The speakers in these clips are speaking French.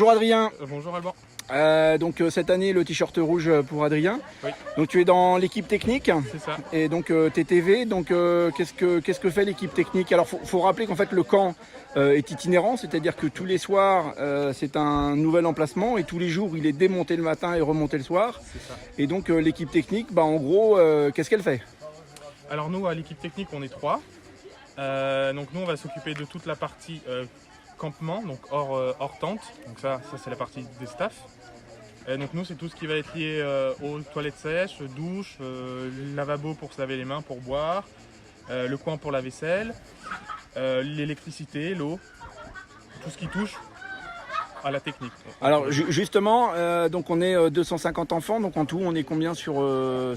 Bonjour Adrien. Bonjour Alban. Donc cette année le t-shirt rouge pour Adrien. Oui. Donc tu es dans l'équipe technique. C'est ça. Et donc TTV. Donc qu'est-ce que fait l'équipe technique? Alors faut rappeler qu'en fait le camp est itinérant, c'est-à-dire que tous les soirs c'est un nouvel emplacement et tous les jours il est démonté le matin et remonté le soir. C'est ça. Et donc l'équipe technique, en gros, qu'est-ce qu'elle fait? Alors nous à l'équipe technique on est 3. Donc nous on va s'occuper de toute la partie campement, donc hors tente. Donc ça c'est la partie des staffs. Donc nous c'est tout ce qui va être lié aux toilettes sèches, douche, lavabo pour se laver les mains, pour boire, le coin pour la vaisselle, l'électricité, l'eau, tout ce qui touche à la technique. Alors justement, donc on est 250 enfants, donc en tout on est combien sur ce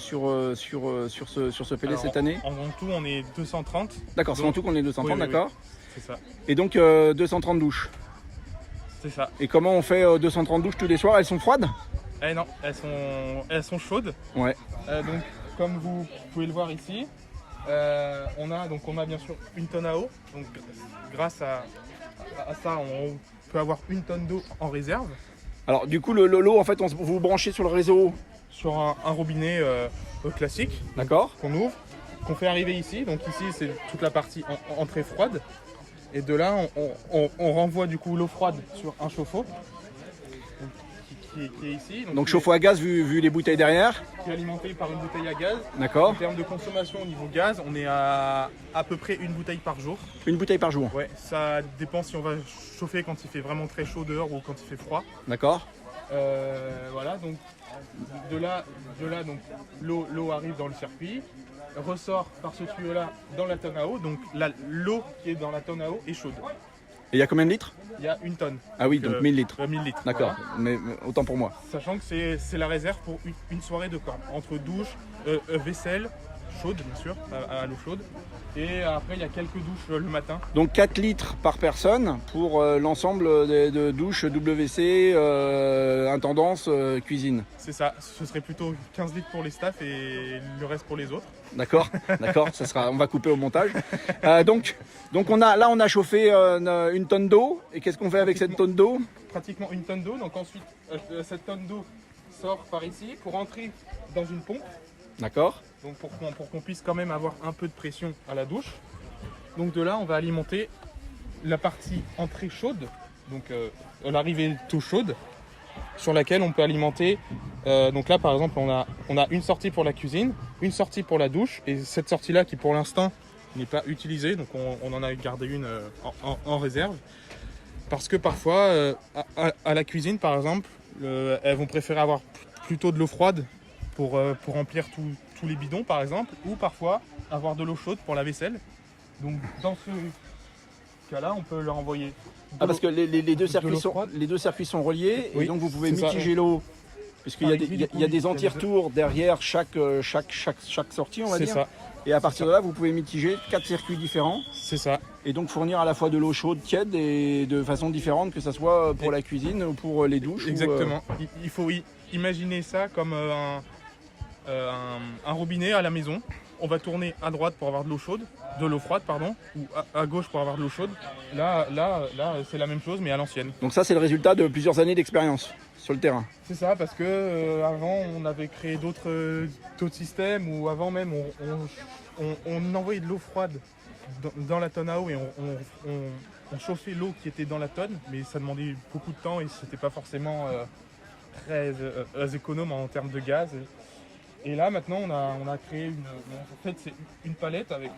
PD Alors, cette année? En tout on est 230. D'accord, c'est en tout qu'on est 230, oui, d'accord. C'est ça. Et donc 230 douches. C'est ça. Et comment on fait 230 douches tous les soirs? Elles sont froides? Eh non, elles sont chaudes. Ouais. Donc comme vous pouvez le voir ici, on a bien sûr une tonne à eau. Donc grâce à ça, on peut avoir une tonne d'eau en réserve. Alors du coup l'eau en fait vous branchez sur le réseau. Sur un robinet classique. D'accord. Qu'on ouvre, qu'on fait arriver ici. Donc ici c'est toute la partie entrée froide. Et de là on renvoie du coup l'eau froide sur un chauffe-eau qui est ici. Donc chauffe-eau à gaz vu les bouteilles derrière. Qui est alimenté par une bouteille à gaz. D'accord. En termes de consommation au niveau gaz, on est à peu près une bouteille par jour. Une bouteille par jour. Ouais, ça dépend si on va chauffer quand il fait vraiment très chaud dehors ou quand il fait froid. D'accord. Voilà, donc de là donc l'eau arrive dans le circuit, ressort par ce tuyau là dans la tonne à eau. Donc l'eau qui est dans la tonne à eau est chaude. Et il y a combien de litres? Il y a une tonne. Ah oui, donc 1000 litres. 1000 litres. D'accord, Voilà. mais autant pour moi. Sachant que c'est la réserve pour une soirée de camp, entre douche, vaisselle chaude bien sûr, à l'eau chaude, et après il y a quelques douches le matin. Donc 4 litres par personne pour l'ensemble de douches, WC, intendance, cuisine. C'est ça, ce serait plutôt 15 litres pour les staffs et le reste pour les autres. D'accord, d'accord, on va couper au montage. Donc on a chauffé une tonne d'eau. Et qu'est-ce qu'on fait avec cette tonne d'eau? Pratiquement une tonne d'eau. Donc ensuite, cette tonne d'eau sort par ici pour entrer dans une pompe. D'accord. Donc pour qu'on puisse quand même avoir un peu de pression à la douche. Donc de là, on va alimenter la partie entrée chaude. Donc l'arrivée d'eau chaude sur laquelle on peut alimenter. Donc là, par exemple, on a une sortie pour la cuisine, une sortie pour la douche, et cette sortie-là qui pour l'instant n'est pas utilisée, donc on en a gardé une en réserve, parce que parfois à la cuisine, par exemple, elles vont préférer avoir plutôt de l'eau froide pour remplir tous les bidons, par exemple, ou parfois avoir de l'eau chaude pour la vaisselle. Donc dans ce cas-là, on peut leur envoyer. Parce que les deux circuits sont reliés, oui, et donc vous pouvez c'est ça, mitiger l'eau, puisqu'il y a des anti-retours derrière chaque sortie, on va dire. C'est ça. Et à partir de là, vous pouvez mitiger 4 circuits différents. C'est ça. Et donc fournir à la fois de l'eau chaude, tiède, et de façon différente, que ce soit pour la cuisine ou pour les douches. Exactement. Il faut imaginer ça comme un robinet à la maison. On va tourner à droite pour avoir de l'eau chaude, de l'eau froide, pardon, ou à gauche pour avoir de l'eau chaude. Là, c'est la même chose, mais à l'ancienne. Donc ça, c'est le résultat de plusieurs années d'expérience sur le terrain. C'est ça, parce que avant, on avait créé d'autres systèmes, où avant même, on envoyait de l'eau froide dans la tonne à eau et on chauffait l'eau qui était dans la tonne, mais ça demandait beaucoup de temps et c'était pas forcément très économe en termes de gaz. Et là maintenant on a créé en fait c'est une palette avec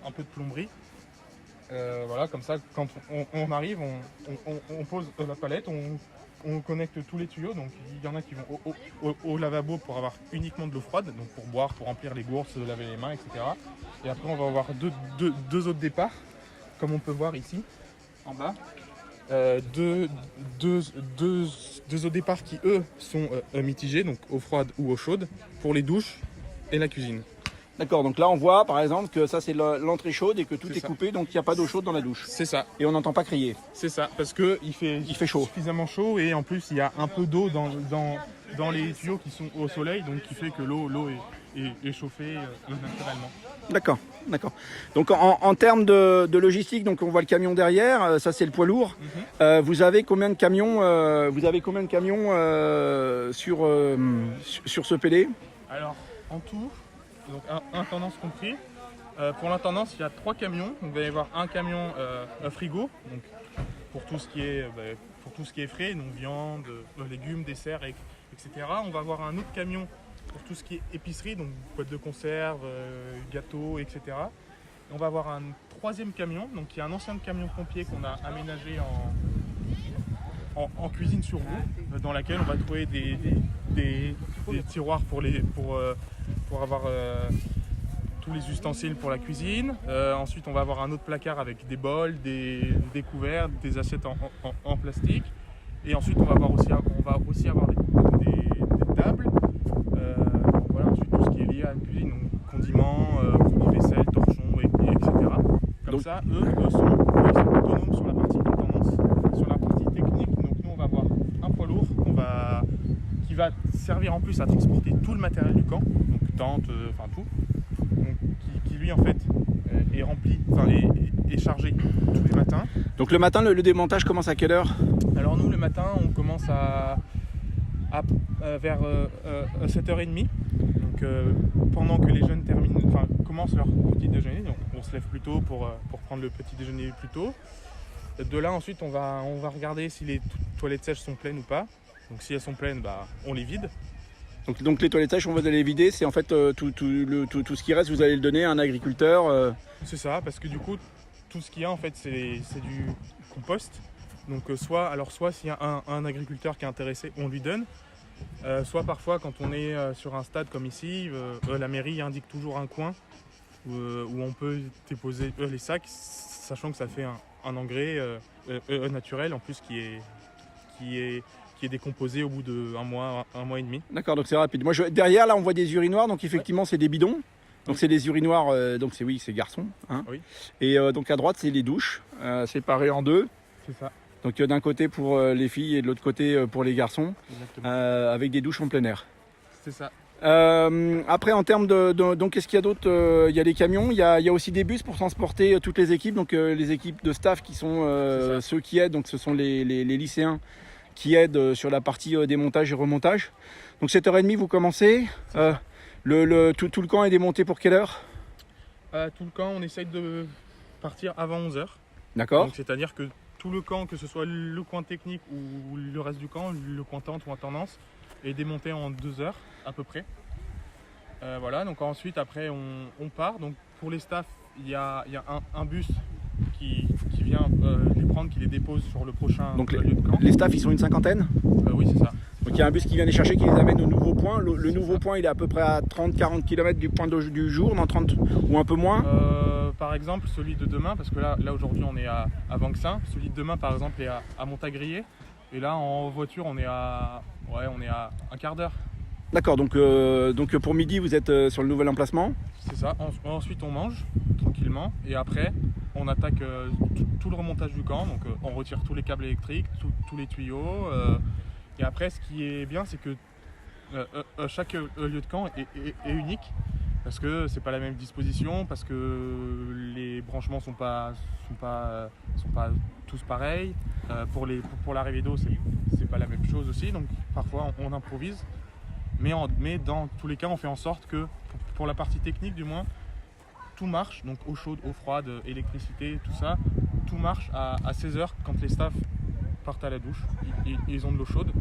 un peu de plomberie. Voilà, comme ça quand on arrive, on pose la palette, on connecte tous les tuyaux. Donc il y en a qui vont au lavabo pour avoir uniquement de l'eau froide, donc pour boire, pour remplir les gourdes, se laver les mains, etc. Et après on va avoir deux autres départs, comme on peut voir ici en bas. Deux autres départs qui eux sont mitigés, donc eau froide ou eau chaude, pour les douches et la cuisine. D'accord, donc là on voit par exemple que ça c'est l'entrée chaude et que tout est coupé, donc il n'y a pas d'eau chaude dans la douche. C'est ça. Et on n'entend pas crier. C'est ça, parce qu'il fait chaud. Suffisamment chaud, et en plus il y a un peu d'eau dans les tuyaux qui sont au soleil, donc qui fait que l'eau est chauffée naturellement. D'accord, d'accord. Donc en termes de logistique, donc on voit le camion derrière, ça c'est le poids lourd. Vous avez combien de camions, sur ce PD? Alors, en tout, donc intendance compris, pour l'intendance, il y a 3 camions. Donc, il va y avoir un camion frigo, donc pour tout ce qui est frais, donc viande, légumes, desserts, etc. On va avoir un autre camion pour tout ce qui est épicerie, donc boîtes de conserve, gâteaux, etc. Et on va avoir un 3e camion, donc qui est un ancien camion pompier qu'on a aménagé en cuisine sur roue, dans laquelle on va trouver des tiroirs pour avoir tous les ustensiles pour la cuisine. Ensuite, on va avoir un autre placard avec des bols, des couverts, des assiettes en plastique. Et ensuite, on va aussi avoir des tables. Voilà, ensuite, tout ce qui est lié à la cuisine, donc condiments, produits vaisselle, torchons, etc. Comme ça, eux sont autonomes sur la partie intendance. Sur la partie technique, donc nous, on va avoir un poids lourd qui va servir en plus à transporter tout le matériel du camp, donc tente, enfin tout. Donc, qui lui en fait est rempli, est chargé tous les matins. Donc le matin, le démontage commence à quelle heure? Alors nous le matin on commence vers 7h30. Donc pendant que les jeunes commencent leur petit déjeuner, donc on se lève plus tôt pour prendre le petit déjeuner plus tôt. De là ensuite on va regarder si les toilettes sèches sont pleines ou pas. Donc si elles sont pleines, on les vide. Donc les toilettes sèches, on va les vider, c'est en fait tout ce qui reste, vous allez le donner à un agriculteur. C'est ça, parce que du coup, tout ce qu'il y a en fait, c'est du compost. Donc soit s'il y a un agriculteur qui est intéressé, on lui donne. Soit parfois, quand on est sur un stade comme ici, la mairie indique toujours un coin où on peut déposer les sacs, sachant que ça fait un engrais naturel en plus qui est décomposé au bout d'un mois, un mois et demi. D'accord, donc c'est rapide. Moi, derrière, là, on voit des urinoirs, donc effectivement, c'est des bidons. Donc c'est des urinoirs, donc c'est garçons. Hein. Oui. Et donc à droite, c'est les douches, séparées en deux. C'est ça. Donc d'un côté pour les filles et de l'autre côté pour les garçons, avec des douches en plein air. C'est ça. Après, en termes donc qu'est-ce qu'il y a d'autre? Il y a des camions, il y a aussi des bus pour transporter toutes les équipes. Donc les équipes de staff qui sont ceux qui aident, donc ce sont les lycéens qui aident sur la partie démontage et remontage. Donc 7h30 vous commencez. Tout le camp est démonté pour quelle heure? Tout le camp, on essaye de partir avant 11h. D'accord. Donc c'est-à-dire que tout le camp, que ce soit le coin technique ou le reste du camp, le coin tente ou intendance, est démonté en 2 heures à peu près. Voilà, donc ensuite après on part. Donc pour les staffs, il y a un bus qui vient les prendre, qui les dépose sur le prochain lieu de camp. Les staffs, ils sont une cinquantaine? Oui, c'est ça. Donc il y a un bus qui vient les chercher, qui les amène au nouveau point. Le nouveau point, il est à peu près à 30-40 km du point du jour, dans 30 ou un peu moins. Par exemple, celui de demain, parce que là aujourd'hui on est à Vanxin. Celui de demain, par exemple, est à Montagrier. Et là, en voiture, on est à un quart d'heure. D'accord, donc pour midi, vous êtes sur le nouvel emplacement? C'est ça. Ensuite, on mange tranquillement. Et après, on attaque tout le remontage du camp. Donc, on retire tous les câbles électriques, tous les tuyaux. Et après, ce qui est bien, c'est que chaque lieu de camp est unique. Parce que c'est pas la même disposition, parce que les branchements sont pas tous pareils. Pour l'arrivée d'eau, c'est pas la même chose aussi. Donc parfois on improvise. Mais dans tous les cas, on fait en sorte que, pour la partie technique du moins, tout marche. Donc eau chaude, eau froide, électricité, tout ça, tout marche à 16h quand les staffs partent à la douche. Ils ont de l'eau chaude.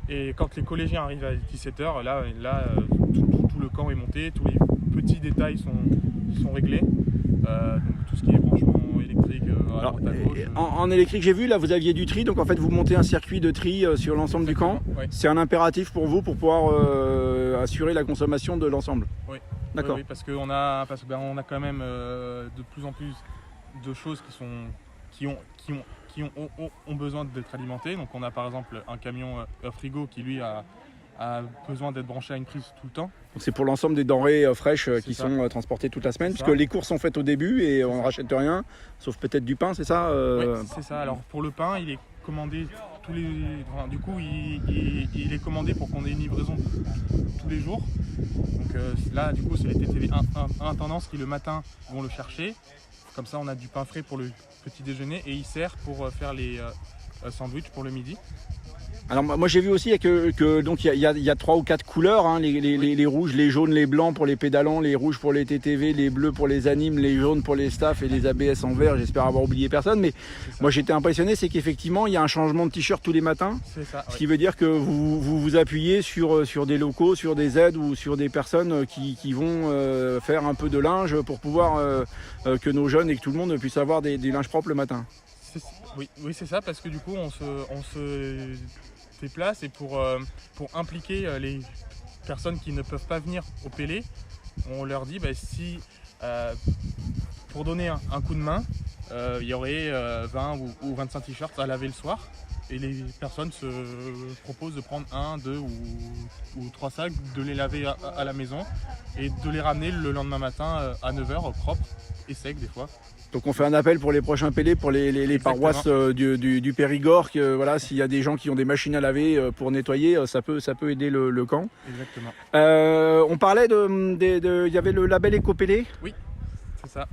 Et quand les collégiens arrivent à 17h, là tout le camp est monté, tous les petits détails sont réglés. Donc tout ce qui est branchement électrique à droite à gauche. En électrique, j'ai vu, là vous aviez du tri, donc en fait vous montez un circuit de tri sur l'ensemble du camp. Oui. C'est un impératif pour vous pour pouvoir assurer la consommation de l'ensemble. Oui. D'accord. Oui, parce qu'on a quand même de plus en plus de choses qui ont besoin d'être alimentées. Donc on a par exemple un camion frigo qui lui a besoin d'être branché à une prise tout le temps. Donc c'est pour l'ensemble des denrées fraîches qui sont transportées toute la semaine, puisque les courses sont faites au début et on ne rachète rien, sauf peut-être du pain, c'est ça? Oui, c'est ça. Alors pour le pain, il est commandé du coup, il est commandé pour qu'on ait une livraison tous les jours. Donc là, du coup, c'est les TTV Intendance qui le matin vont le chercher. Comme ça, on a du pain frais pour le petit déjeuner et il sert pour faire les sandwichs pour le midi. Alors moi j'ai vu aussi donc il y a 3 ou 4 couleurs, hein, les rouges, les jaunes, les blancs pour les pédalants, les rouges pour les TTV, les bleus pour les animes, les jaunes pour les staffs et les ABS en vert. J'espère avoir oublié personne, mais moi j'étais impressionné, c'est qu'effectivement il y a un changement de t-shirt tous les matins. C'est ça, ce qui veut dire que vous appuyez sur des locaux, sur des aides ou sur des personnes qui vont faire un peu de linge pour pouvoir que nos jeunes et que tout le monde puisse avoir des linges propres le matin. Oui, c'est ça, parce que du coup on se déplace et pour impliquer les personnes qui ne peuvent pas venir au Pélé, on leur dit si pour donner un coup de main, il y aurait 20 ou 25 t-shirts à laver le soir et les personnes se proposent de prendre 1, 2 ou 3 sacs, de les laver à la maison et de les ramener le lendemain matin à 9h propres et secs des fois. Donc on fait un appel pour les prochains Pélés, pour les paroisses du Périgord, que voilà, s'il y a des gens qui ont des machines à laver pour nettoyer, ça peut aider le camp. Exactement. On parlait il y avait le label Éco-Pélé. Oui, c'est ça.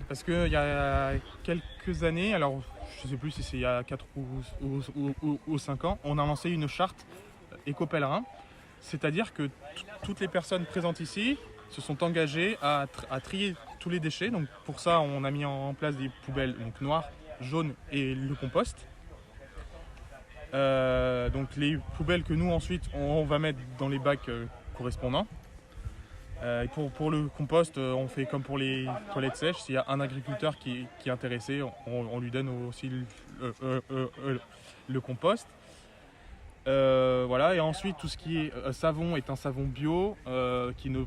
Parce qu'il y a quelques années, alors je ne sais plus si c'est il y a 4 ou 5 ans, on a lancé une charte éco-pèlerin. C'est-à-dire que toutes les personnes présentes ici se sont engagées à trier tous les déchets. Donc pour ça, on a mis en place des poubelles noires, jaunes et le compost. Donc les poubelles que nous ensuite on va mettre dans les bacs correspondants. Et pour le compost, on fait comme pour les toilettes sèches. S'il y a un agriculteur qui est intéressé, on lui donne aussi le compost. Voilà. Et ensuite, tout ce qui est savon est un savon bio qui ne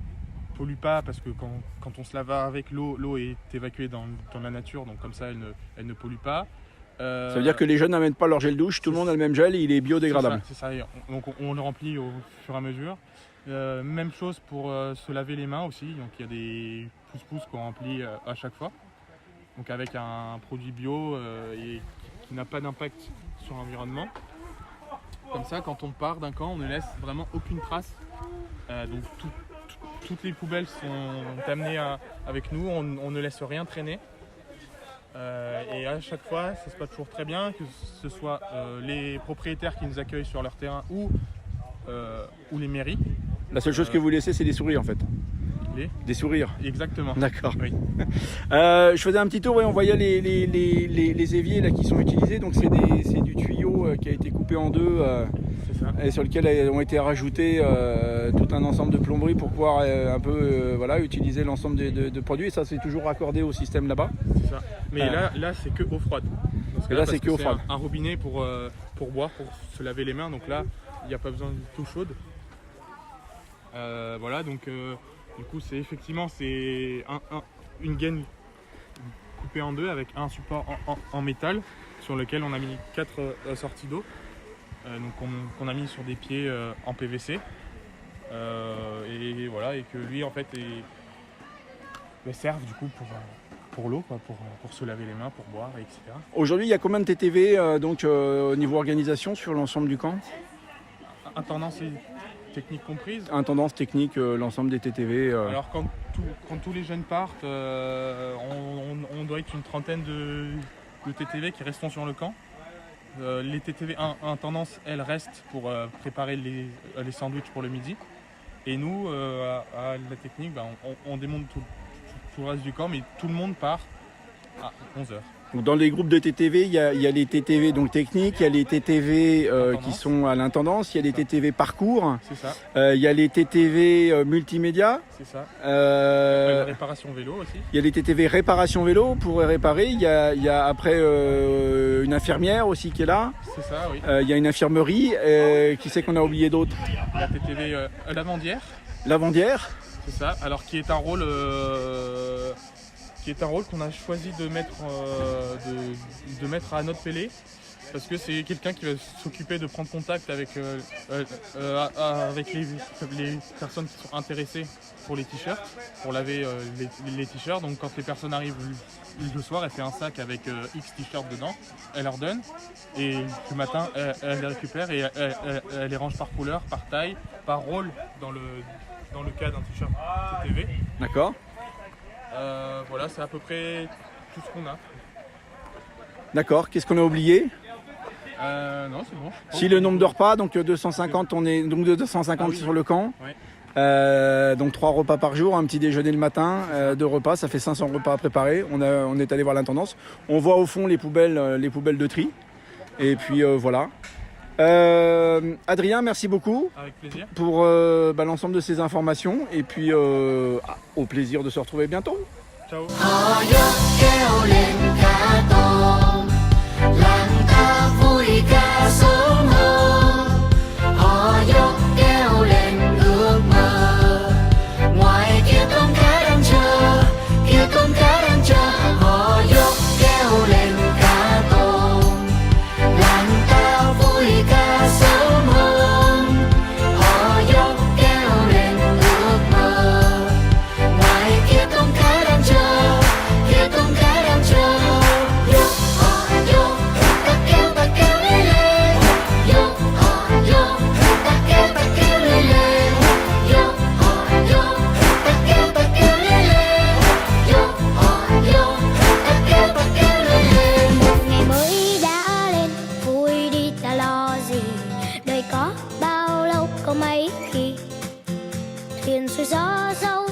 pollue pas, parce que quand on se lave avec l'eau est évacuée dans la nature, donc comme ça elle ne pollue pas. Ça veut dire que les jeunes n'amènent pas leur gel douche, tout le monde a le même gel et il est biodégradable. C'est ça. Donc on le remplit au fur et à mesure. Même chose pour se laver les mains aussi, donc il y a des pouces-pouces qu'on remplit à chaque fois. Donc avec un produit bio et qui n'a pas d'impact sur l'environnement. Comme ça, quand on part d'un camp, on ne laisse vraiment aucune trace. Donc toutes les poubelles sont amenées avec nous, on ne laisse rien traîner. Et à chaque fois, ça se passe toujours très bien, que ce soit les propriétaires qui nous accueillent sur leur terrain ou les mairies. La seule chose que vous laissez, c'est des sourires en fait. Des sourires. Exactement. D'accord. Oui. Je faisais un petit tour, on voyait les éviers là, qui sont utilisés. Donc c'est du tuyau qui a été coupé en deux et sur lequel ont été rajoutés tout un ensemble de plomberies pour pouvoir un peu utiliser l'ensemble de produits. Et ça, c'est toujours raccordé au système là-bas. C'est ça. Mais là c'est que eau froide. Et là, c'est que eau froide. Un robinet pour boire, pour se laver les mains. Donc là, il n'y a pas besoin d'eau chaude. Voilà, donc du coup c'est effectivement une gaine coupée en deux avec un support en métal sur lequel on a mis 4 sorties d'eau, donc qu'on a mis sur des pieds en PVC, et voilà, et que lui en fait serve du coup pour l'eau, pour se laver les mains, pour boire, etc. Aujourd'hui, il y a combien de TTV au niveau organisation sur l'ensemble du camp? Intendance et technique comprise. Intendance, technique, l'ensemble des TTV. Alors quand tous les jeunes partent, on doit être une trentaine de TTV qui resteront sur le camp. Les TTV Intendance, elles restent pour préparer les sandwichs pour le midi. Et nous, à la technique, on démonte tout le reste du camp, mais tout le monde part à 11h. Donc dans les groupes de TTV, il y a les TTV donc techniques, il y a les TTV qui sont à l'intendance, il y a les TTV parcours, c'est ça. Il y a les TTV multimédia, c'est ça. La réparation vélo aussi. Il y a les TTV réparation vélo pour réparer, il y a après une infirmière aussi qui est là, c'est ça, oui. Il y a une infirmerie, qui c'est qu'on a oublié d'autres? La TTV lavandière. Lavandière. C'est ça, alors qui est un rôle qu'on a choisi de mettre à notre Pélé, parce que c'est quelqu'un qui va s'occuper de prendre contact avec, avec les personnes qui sont intéressées pour les t-shirts, pour laver les t-shirts. Donc quand les personnes arrivent le soir, elle fait un sac avec X t-shirts dedans, elle leur donne et le matin elle les récupère et elle les range par couleur, par taille, par rôle dans le cas d'un t-shirt TTV. D'accord. Voilà, c'est à peu près tout ce qu'on a. D'accord. Qu'est-ce qu'on a oublié? Non, c'est bon. Si le nombre de repas, donc 250, on est donc de 250 Ah oui. sur le camp. Ouais. Donc 3 repas par jour, un petit déjeuner le matin, 2 repas, ça fait 500 repas à préparer. On est allé voir l'intendance. On voit au fond les poubelles de tri. Et puis voilà. Adrien, merci beaucoup Avec plaisir. pour l'ensemble de ces informations. Et puis au plaisir de se retrouver bientôt. Ciao. หอยกแก้วเล่นกาตองหลังตาฟุยกาสมโฮหอยกแก้วเล่นเอื้อกเมอหวายเกียรต้นขาดังเชอเกียรต้นขาดังเชอหอยกแก้วเล่นกาตองหลังตาฟุยกาสมโฮหอยกแก้วเล่นเอื้อกเมอหวายเกียรต้นขาดังเชอเกียรต้นขาดังเชอยกหอยกตะแก้วตะแก้วเล่เล่ยกหอยกตะแก้วตะแก้วเล่เล่ยกหอยกตะแก้วตะแก้วเล่เล่ยกหอยกตะแก้วตะแก้วเล่เล่ Một ngày mới đã lên, vui đi ta lo gì. Đời có bao lâu có mấy khi thuyền xuôi gió dâu